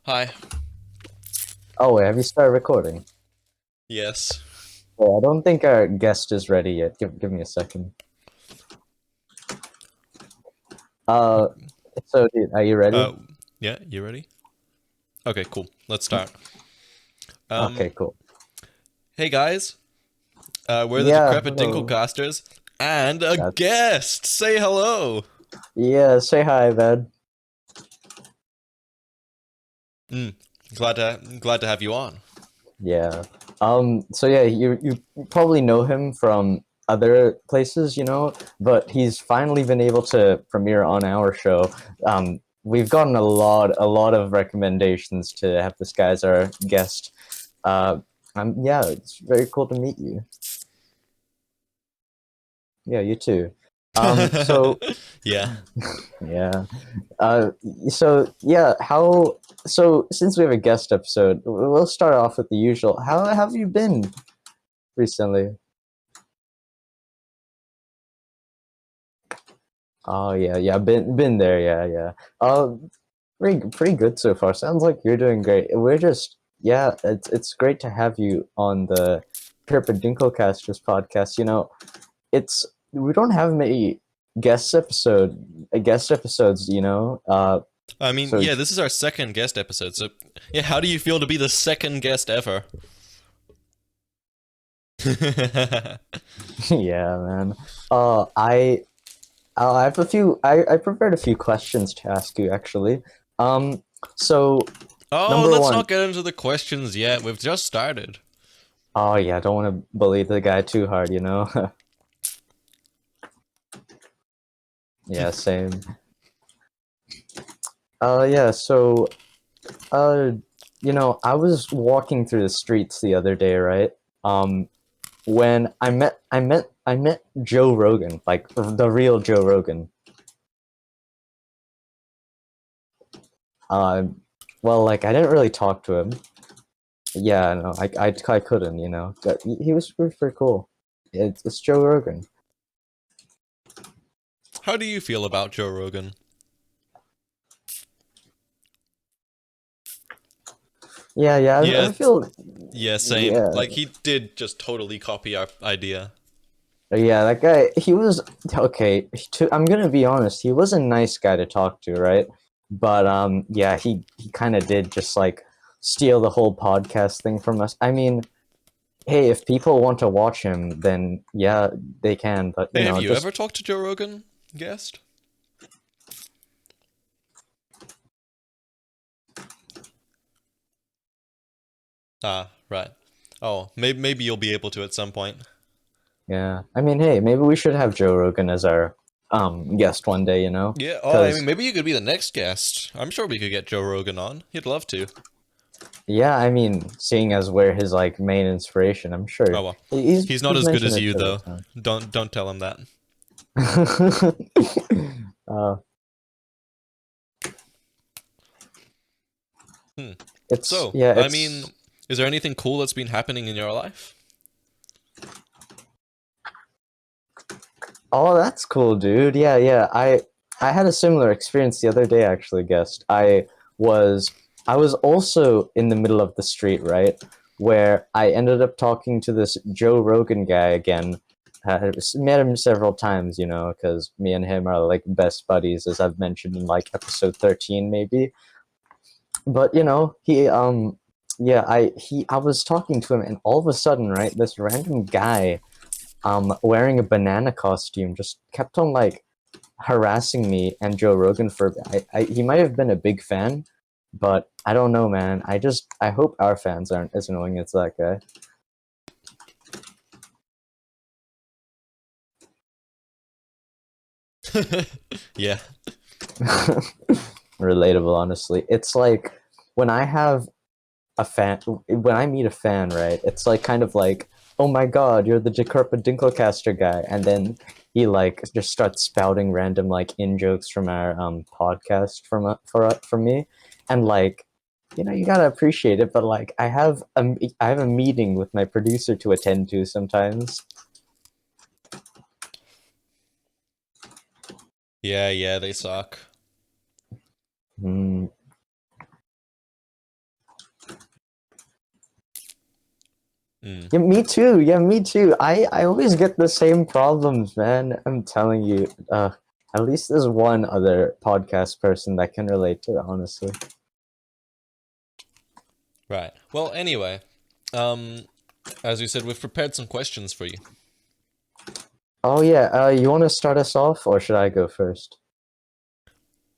Hi. Oh wait, have you started recording? Yes. Yeah, I don't think our guest is ready yet. Give me a second. Uh, so dude, are you ready? Uh, yeah, you ready? Okay, cool. Let's start. Okay, Um, cool. hey guys. We're the Yeah, Decrepit hello. Dinklecasters, and a That, guest! Say hello! yeah, say hi, man. Mm, glad to have you on. Yeah. So yeah, you probably know him from other places, but he's finally been able to premiere on our show. We've gotten a lot of recommendations to have this guy as our guest. Uh, yeah, it's very cool to meet you. Yeah, you too. So Yeah. yeah, uh, so yeah, how? So since we have a guest episode, we'll start off with the usual. How have you been recently? Oh yeah, yeah, been there. Yeah, yeah. Pretty good so far. Sounds like you're doing great. We're just yeah, it's great to have you on the Decrepit Dinklecasters podcast. It's we don't have many guest episodes. I mean, So yeah, this is our second guest episode, so yeah, how do you feel to be the second guest ever? yeah, man. I I have a few. I prepared a few questions to ask you actually. Um, so Oh, number let's one. not get into the questions yet. We've just started. Oh yeah, I don't want to bully the guy too hard. Yeah, same. Yeah. So, uh, I was walking through the streets the other day, right? Um, when I met Joe Rogan, like the real Joe Rogan. Uh, well, like I didn't really talk to him. Yeah, no, I couldn't, but he was pretty cool. It's Joe Rogan. How do you feel about Joe Rogan? Yeah, yeah, Yeah, I feel, yeah, same. yeah, Like, he did just totally copy our idea. yeah. That guy, he was okay. I'm gonna be honest. He was a nice guy to talk to, right? But yeah, he kind of did just like steal the whole podcast thing from us. I mean, hey, if people want to watch him, then yeah, they can. But Hey, have you just ever talked to Joe Rogan, guest? Ah, right. Oh, maybe you'll be able to at some point. yeah. I mean, hey, maybe we should have Joe Rogan as our guest one day. Yeah, oh, I mean, Because maybe you could be the next guest. I'm sure we could get Joe Rogan on. He'd love to. yeah, I mean, seeing as we're his like main inspiration, I'm Oh sure well. He's not he's as good mentioned as it you, several though. times. Don't tell him that. uh, Hmm. it's So, yeah, I it's mean, is there anything cool that's been happening in your life? oh, that's cool, dude. Yeah, yeah. I had a similar experience the other day, actually. Guest. Was I was also in the middle of the street, right, where I ended up talking to this Joe Rogan guy again. Met him several times, because me and him are like best buddies, as I've mentioned in like episode 13, maybe. But yeah, I was talking to him, and all of a sudden, right, this random guy wearing a banana costume just kept on like harassing me and Joe Rogan for he might have been a big fan, but I don't know, man. I hope our fans aren't as annoying as that guy. Yeah. Relatable, honestly. It's like when I have a fan, when I meet a fan, right? It's like kind of like, oh my god, you're the Decrepit Dinklecaster guy, and then he like just starts spouting random like in jokes from our podcast from me, and like, you gotta appreciate it. But like, I have a meeting with my producer to attend to sometimes. Yeah, yeah, they suck. Mm, Mm, Yeah, me too. Yeah, me too. I always get the same problems, man. I'm telling you. At least there's one other podcast person that can relate to it, honestly. right. Well, anyway, um, as we said, we've prepared some questions for you. Oh yeah, you want to start us off, or should I go first?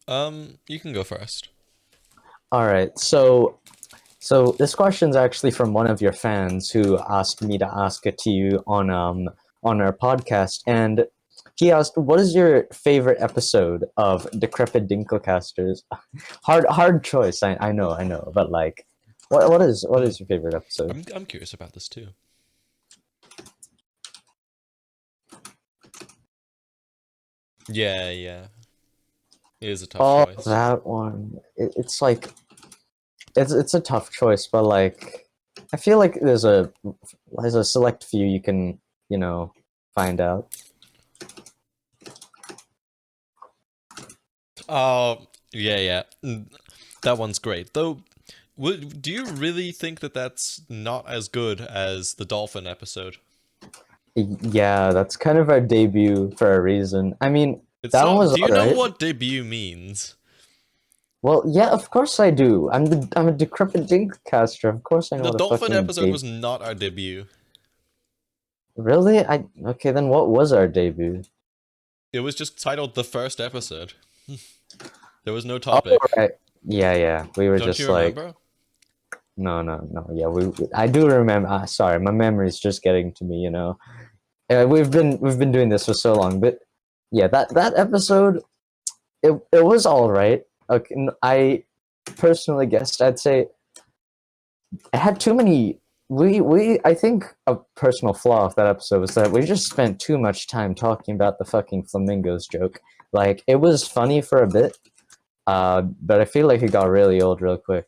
You can go first. All right. So this question's actually from one of your fans who asked me to ask it to you on our podcast, and he asked, "What is your favorite episode of Decrepit Dinklecasters?" Hard choice. I know, but like, what Hmm. is your favorite episode? I'm curious about this too. Yeah, yeah. It is a tough Oh, choice. that one. It's like it's a tough choice, but like, I feel like there's a select few you can find out. Oh, yeah, yeah. That one's great. Though, do you really think that that's not as good as the dolphin episode? Yeah, that's kind of our debut for a reason. I mean, It's that one not. was Do you know alright. what debut means? Well, yeah, of course I do. I'm a decrepit dinkcaster. Of course I know The what a dolphin fucking episode debut. was not our debut. Really? I okay, then what was our debut? It was just titled the first episode. There was no Oh, topic. right. Yeah, yeah. We were Don't you just like, remember? no. Yeah, I do remember. Sorry, my memory's just getting to me. We've been doing this for so long, but yeah, that episode, it was all right. Okay, I personally guessed I'd say it had too many. We I think a personal flaw of that episode was that we just spent too much time talking about the fucking flamingos joke. Like it was funny for a bit, but I feel like it got really old real quick.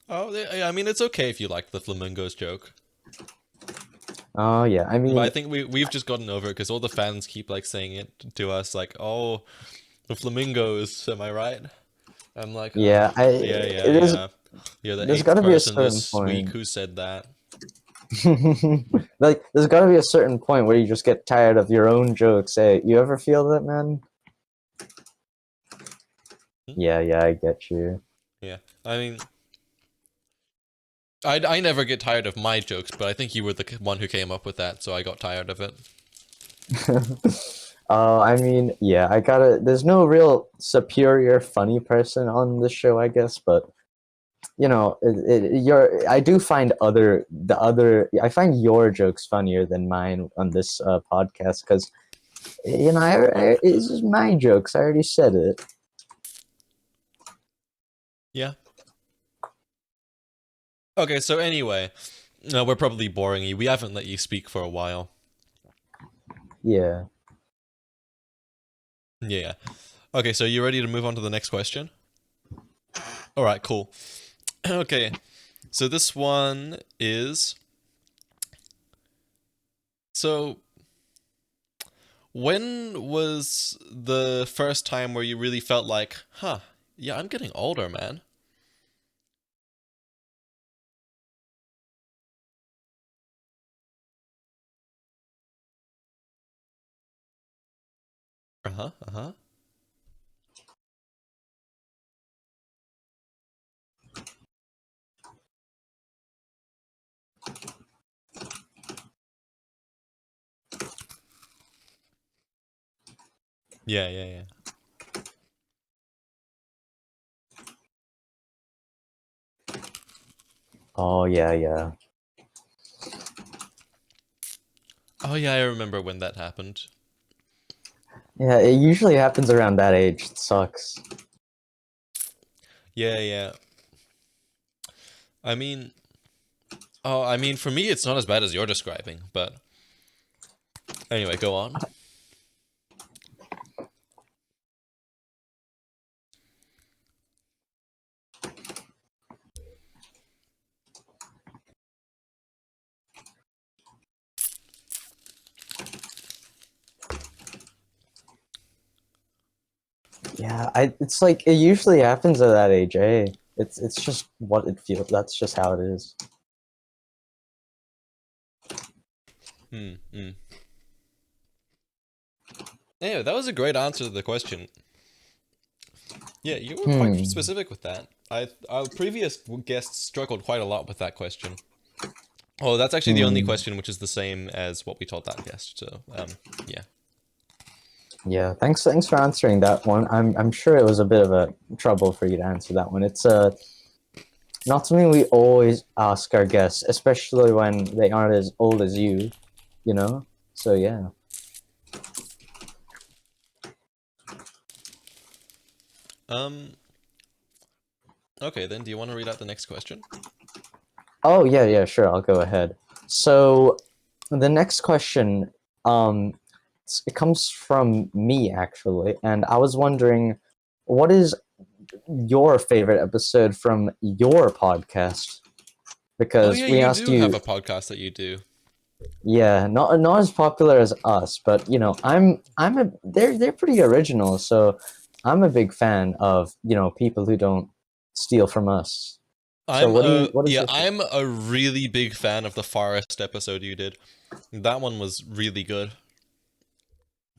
Oh, yeah, I mean, it's okay if you like the flamingos joke. Oh yeah, I But I mean, think we've just gotten over it because all the fans keep like saying it to us, like, "Oh, the flamingos." Am I right? I'm like, oh, yeah, I yeah, yeah, it is. yeah. You're the There's got eighth to be a person certain this week point. who said that. Like, there's got to be a certain point where you just get tired of your own jokes. Hey, you ever feel that, man? Hmm? Yeah, I get you. Yeah, I mean, I never get tired of my jokes, but I think you were the one who came up with that, so I got tired of it. I mean, yeah, I gotta. There's no real superior funny person on this show, I guess, but I do find I find your jokes funnier than mine on this podcast because it's just my jokes. I already said it. Yeah. Okay, so anyway, no, we're probably boring you. We haven't let you speak for a while. Yeah. Yeah. Okay, so you ready to move on to the next question? All right, cool. Okay, so this one is so when was the first time where you really felt like, huh, yeah, I'm getting older, man? Uh-huh, uh-huh. Yeah, yeah, yeah. Oh yeah. Oh yeah, I remember when that happened. Yeah, it usually happens around that age. It sucks. Yeah, yeah. I mean, oh, I mean, for me, it's not as bad as you're describing, but anyway, go on. Yeah, it's like it usually happens at that age, eh? It's just what it feels. That's just how it is. Anyway, that was a great answer to the question. Yeah, you were quite Hmm. specific with that. Our previous guests struggled quite a lot with that question. Oh, that's actually the only Hmm. question which is the same as what we told that guest. So, yeah. Yeah, thanks for answering that one. I'm sure it was a bit of a trouble for you to answer that one. It's not something we always ask our guests, especially when they aren't as old as you, you know? So yeah. Okay, then, do you want to read out the next question? Oh yeah, sure, I'll go ahead. So the next question, it comes from me actually, and I was wondering, what is your favorite episode from your podcast? Oh, Because yeah, we you asked do have you, a podcast that you do. yeah, not as popular as us, but you know, they're pretty original, so I'm a big fan of, you know, people who don't steal from us. So what is Yeah, your favorite? I'm a really big fan of the forest episode you did. That one was really good.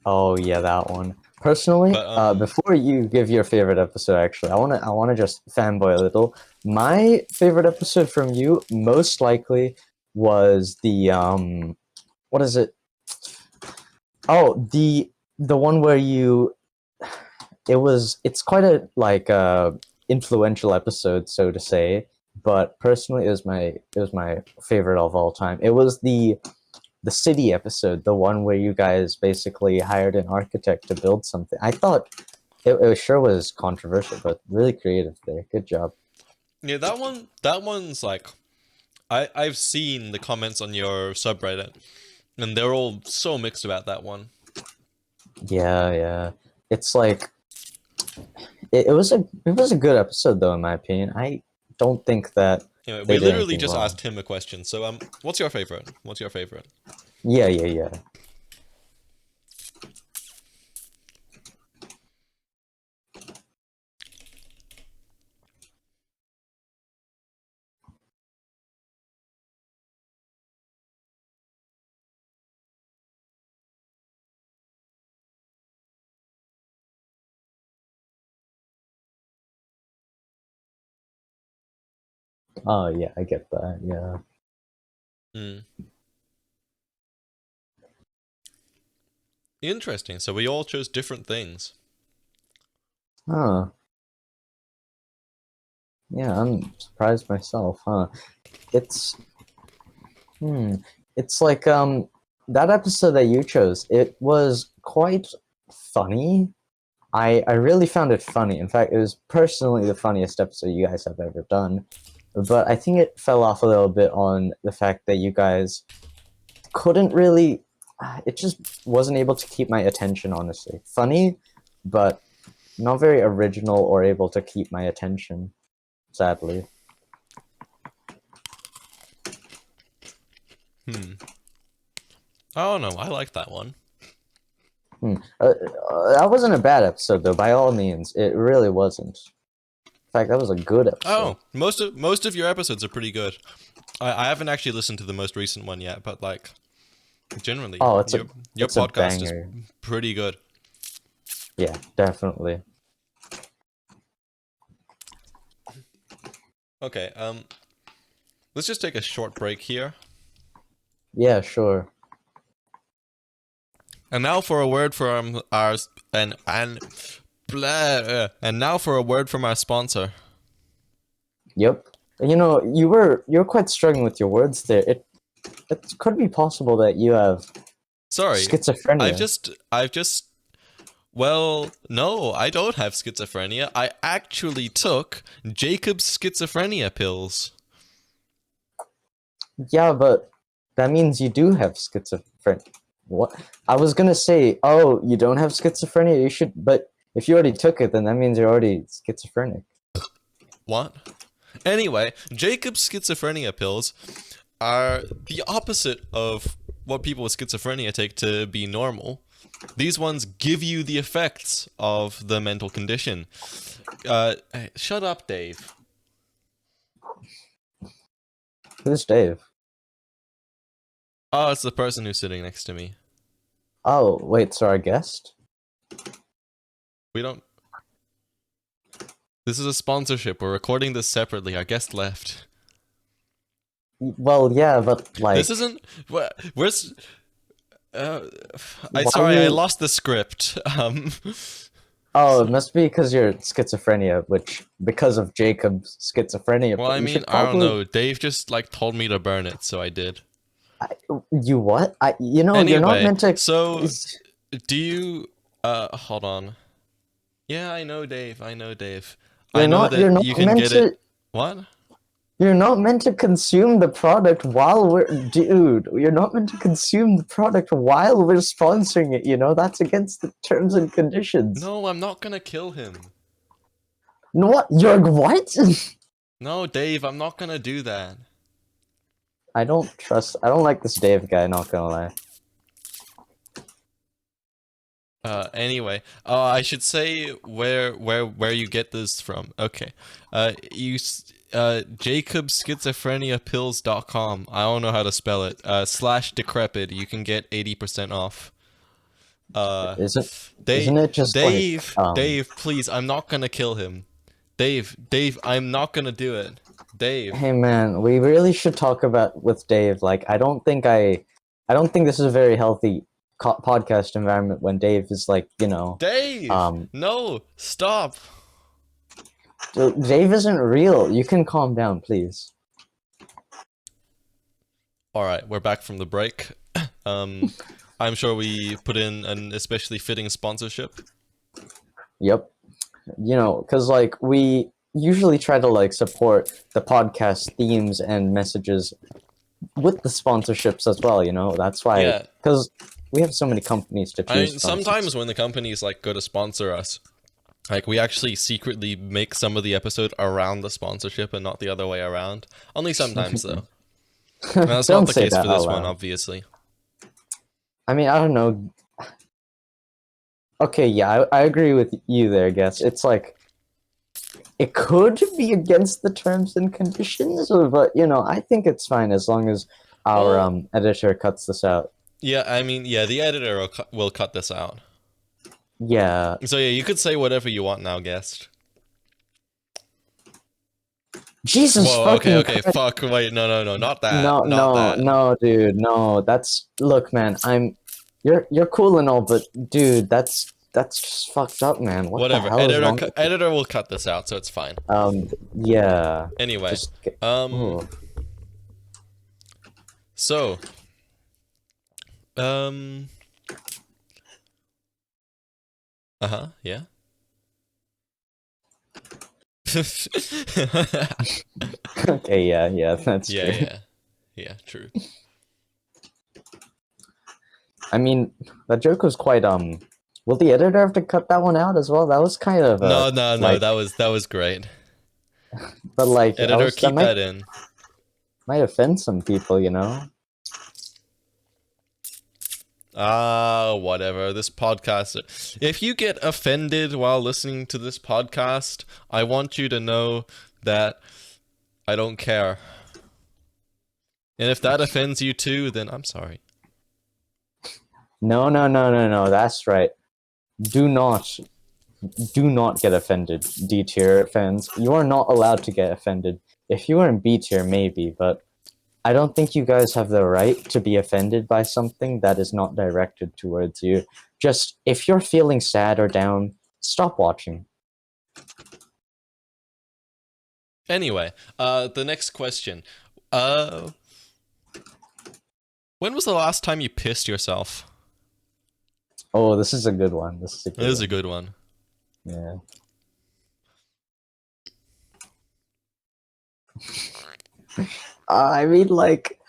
Oh yeah, that one. Personally, But, before you give your favorite episode, actually, I wanna just fanboy a little. My favorite episode from you most likely was the what is it? Oh, the one where you it's quite a like influential episode, so to say. But personally, it was my favorite of all time. It was the city episode, the one where you guys basically hired an architect to build something. I thought it sure was controversial, but really creative there. Good job. yeah, that one's like, I've seen the comments on your subreddit, and they're all so mixed about that one. Yeah. It's like it was a good episode though, in my opinion. I don't think that Anyway, they we did literally anything just wrong. asked him a question. So, what's your favorite? What's your favorite? Yeah. Oh yeah, I get that. Yeah. Hmm. Interesting. So we all chose different things. Huh. Yeah, I'm surprised myself, huh? It's hmm. It's like that episode that you chose, it was quite funny. I really found it funny. In fact, it was personally the funniest episode you guys have ever done. But I think it fell off a little bit on the fact that you guys couldn't really it just wasn't able to keep my attention, honestly. Funny, but not very original or able to keep my attention, sadly. Hmm. Oh no, I like that one. That wasn't a bad episode, though. By all means, it really wasn't. In fact, that was a good episode. Oh, most of your episodes are pretty good. I haven't actually listened to the most recent one yet, but like generally, Oh, your it's a podcast is banger. pretty good. Yeah, definitely. Okay, let's just take a short break here. Yeah, sure. And now for a word from our and blah, and now for a word from our sponsor. Yep. You know, you're quite struggling with your words there. It could be possible that you have Sorry, schizophrenia. I've just well, no, I don't have schizophrenia. I actually took Jacob's schizophrenia pills. Yeah, but that means you do have schizophrenia. What? I was gonna say, oh, you don't have schizophrenia. You should, but if you already took it, then that means you're already schizophrenic. What? Anyway, Jacob's schizophrenia pills are the opposite of what people with schizophrenia take to be normal. These ones give you the effects of the mental condition. Shut up, Dave. Who's Dave? Oh, it's the person who's sitting next to me. Oh, wait, so our guest? We don't. This is a sponsorship. We're recording this separately. Our guest left. Well, yeah, but like, This isn't. Where's? why Sorry, I you- lost the script. Oh, it must be because you're schizophrenia, which because of Jacob's schizophrenia. Well, but I you mean, should I don't probably- know. Dave just like told me to burn it, so I did. You what? You're not Anyway, meant to. so do you? Hold on. Yeah, I know Dave. I know Dave. I know You're that not you can meant get to. it. What? You're not meant to consume the product while we're, dude. You're not meant to consume the product while we're sponsoring it. You know that's against the terms and conditions. No, I'm not gonna kill him. No, what? You're what? No, Dave, I'm not gonna do that. I don't like this Dave guy. Not gonna lie. Anyway, I should say where you get this from. Okay, jacobschizophreniapills.com. I don't know how to spell it. /decrepit. You can get 80% off. Isn't it just Dave, like, Dave, please, I'm not gonna kill him. Dave, I'm not gonna do it. Dave. Hey man, we really should talk about with Dave. Like, I don't think this is a very healthy podcast environment when Dave is like, Dave! No, stop. Dave isn't real. You can calm down, please. Alright, we're back from the break. I'm sure we put in an especially fitting sponsorship. Yep. Because like we usually try to like support the podcast themes and messages with the sponsorships as well. That's why. Yeah. Because we have so many companies to I choose mean, from. sometimes when the companies like go to sponsor us, like we actually secretly make some of the episode around the sponsorship and not the other way around. Only sometimes though. And that's Don't not the say case that for this out one, loud. obviously. I mean, I don't know. Okay, yeah, I agree with you there, I guess. It's like, it could be against the terms and conditions, but, I think it's fine as long as our Well- editor cuts this out. Yeah, I mean, yeah, the editor will cut this out. Yeah. So yeah, you could say whatever you want now, guest. Jesus Whoa, fucking okay, Christ. fuck, wait, no, not that. No, not that. no, dude, no. Look, man, you're cool and all, but dude, that's just fucked up, man. What Whatever, the hell is wrong with you? editor will cut this out, so it's fine. Yeah. Anyway, Just so, yeah. Okay, yeah, that's true. Yeah, true. I mean, that joke was quite will the editor have to cut that one out as well? That was kind of No, like, that was great. but like Editor, keep might, that in. might offend some people, Whatever. This podcast. If you get offended while listening to this podcast, I want you to know that I don't care. And if that offends you too, then I'm sorry. No, that's right. Do not get offended, D tier fans. You are not allowed to get offended. If you are in B tier, maybe, but I don't think you guys have the right to be offended by something that is not directed towards you. Just, if you're feeling sad or down, stop watching. Anyway, the next question. When was the last time you pissed yourself? Oh, this is a good one. This is a good It is one. a good one. Yeah. I mean, like,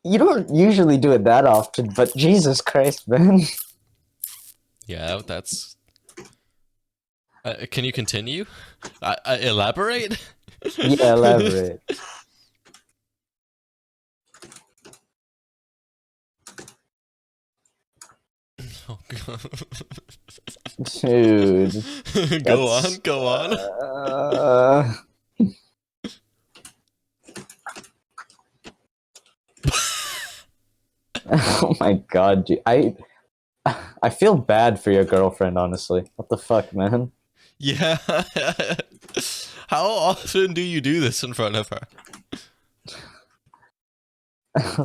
you don't usually do it that often, but Jesus Christ, man. Yeah, that's... can you continue? Elaborate? Yeah, elaborate. Oh, God. Dude. Go That's- on. Uh, Oh my god, dude. I feel bad for your girlfriend, honestly. What the fuck, man? Yeah. How often do you do this in front of her?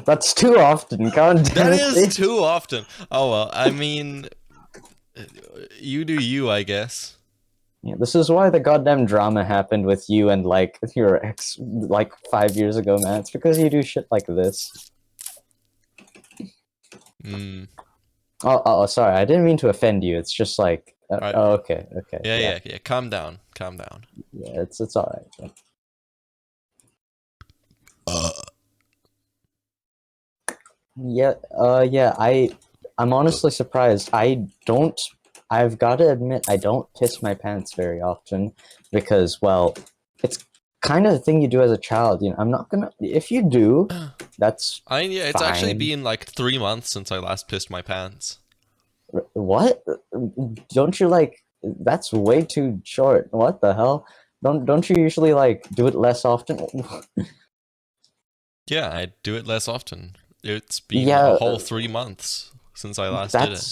That's too often, god That damn it. is too often. Oh well, I mean, you do you, I guess. Yeah, this is why the goddamn drama happened with you and like your ex like 5 years ago, man. It's because you do shit like this. Hmm. Oh, sorry. I didn't mean to offend you. It's just like, Right. oh, okay, okay, Yeah, yeah, yeah, yeah. Calm down. Calm down. yeah. It's all right. Uh. Yeah, yeah. I'm honestly surprised. I've got to admit, I don't piss my pants very often because, well, it's kind of the thing you do as a child. You know, I'm not gonna. If you do, that's Yeah, it's actually fine. been like 3 months since I last pissed my pants. What? Don't you like? That's way too short. What the hell? Don't you usually like do it less often? Yeah, I do it less often. It's been a Yeah, whole 3 months since I last did it.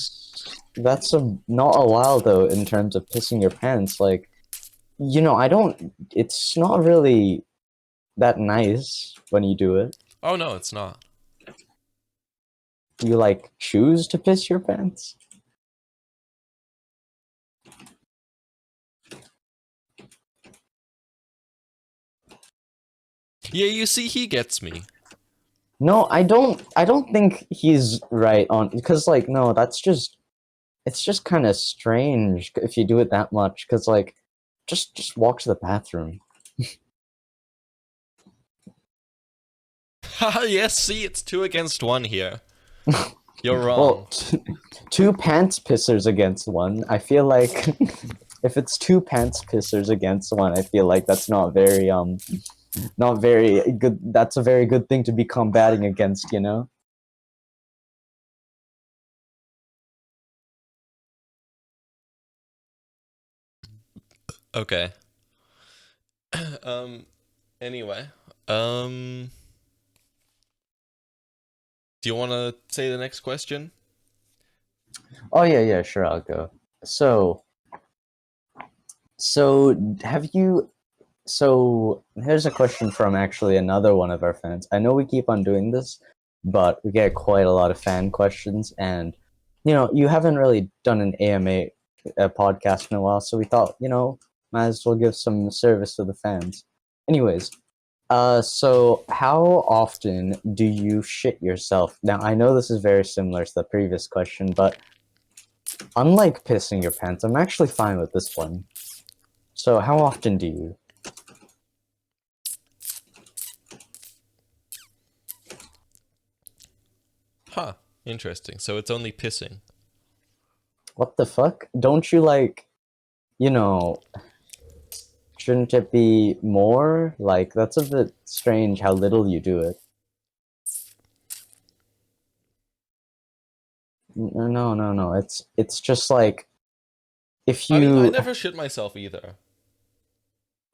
that's not a while though in terms of pissing your pants. Like, you know, I don't. It's not really that nice when you do it. Oh no, it's not. You like choose to piss your pants. Yeah, you see, he gets me. No, I don't. I don't think he's right on because like no, that's just it's just kind of strange if you do it that much because like just walk to the bathroom. Haha, yes, see, it's 2 against 1 here. You're Well, wrong. two pants pissers against one. I feel like if it's two pants pissers against one, I feel like that's not very good. That's a very good thing to be combating against, you know. Okay. um, anyway. Um, do you want to say the next question? Oh yeah, yeah, sure, I'll go. So, so have you? So here's a question from actually another one of our fans. I know we keep on doing this, but we get quite a lot of fan questions, and you know, you haven't really done an AMA podcast in a while, so we thought, you know, might as well give some service to the fans. Anyways, so how often do you shit yourself? Now, I know this is very similar to the previous question, but unlike pissing your pants, I'm actually fine with this one. So, how often do you? Huh. Interesting. So it's only pissing. What the fuck? Don't you like, you know, shouldn't it be more? Like, that's a bit strange how little you do it. No, no, no. It's just like if I mean, I you never shit myself either.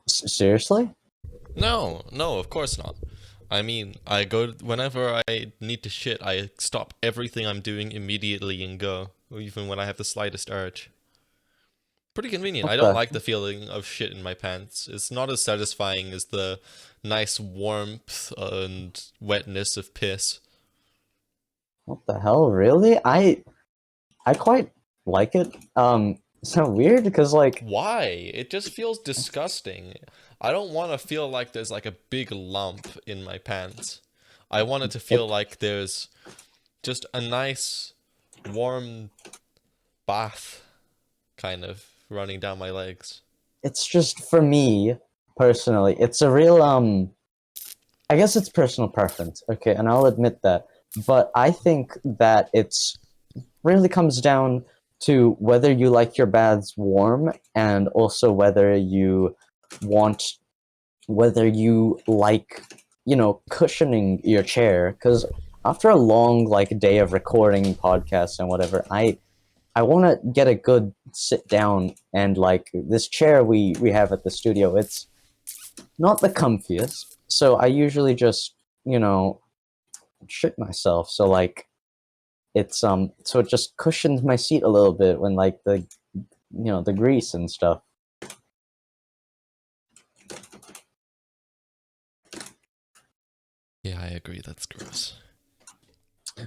seriously? No, no, of course not. I mean, I go whenever I need to shit, I stop everything I'm doing immediately and go, even when I have the slightest urge. Pretty convenient. I What don't the like the feeling of shit in my pants. It's not as satisfying as the nice warmth and wetness of piss. what the hell? Really? I quite like it. So weird because like Why? It just feels disgusting. I don't want to feel like there's like a big lump in my pants. I want it to feel it like there's just a nice warm bath kind of running down my legs. it's just for me personally, it's a real I guess it's personal preference, okay, and I'll admit that. But I think that it's really comes down to whether you like your baths warm and also want whether you like, you know, cushioning your chair. Because after a long like day of recording podcasts and whatever, I want to get a good sit down and like this chair we have at the studio. It's not the comfiest, so I usually just, you know, shit myself. So like it's so it just cushions my seat a little bit when like the grease and stuff. Yeah, I agree. That's gross.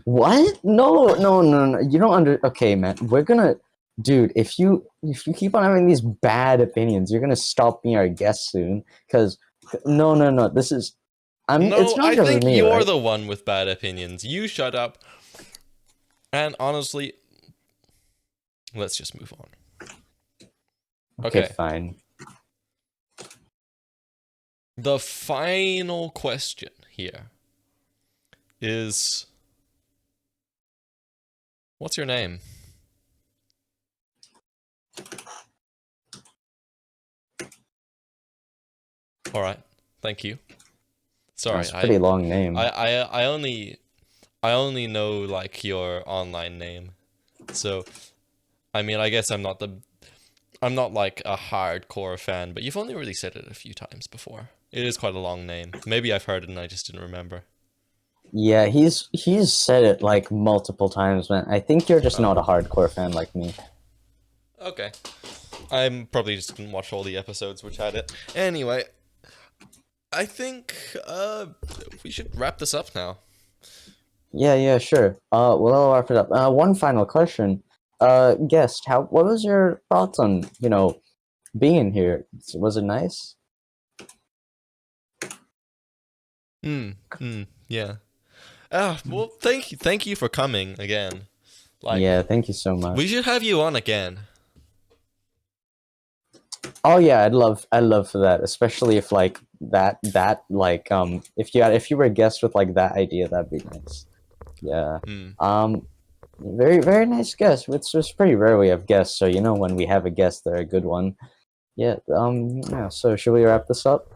What? No, no, no, no. You don't Okay, man. We're gonna, dude. If you keep on having these bad opinions, you're gonna stop being our guest soon. Cause no, no, no. This is, It's No, not I just think me, you're right? the one with bad opinions. You shut up. And honestly, let's just move on. Okay, Okay. fine. The final question here is, what's your name? All right. Thank you. Sorry, That's a pretty long name. I only know like your online name. So, I mean, I guess I'm not like a hardcore fan, but you've only really said it a few times before. It is quite a long name. Maybe I've heard it and I just didn't remember. Yeah, he's said it like multiple times, man. I think you're just not a hardcore fan like me. Okay. I'm probably just didn't watch all the episodes which had it. Anyway, I think we should wrap this up now. Yeah, yeah, sure. Well, I'll wrap it up. One final question. Guest, what was your thoughts on, being here? Was it nice? Yeah. Well, thank you for coming again. Like, Yeah, thank you so much. we should have you on again. Oh yeah, I'd love for that, especially if like that like if you were a guest with like that idea, that'd be nice. Yeah. Very very nice guest. It's just pretty rare we have guests, so when we have a guest, they're a good one. Yeah. Yeah. So should we wrap this up?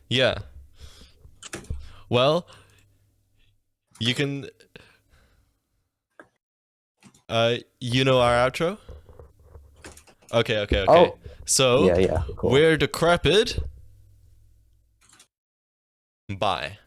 Yeah. Well, you can you know our outro? Okay. Oh. So, Yeah. Yeah. Cool. we're Decrepit. Bye.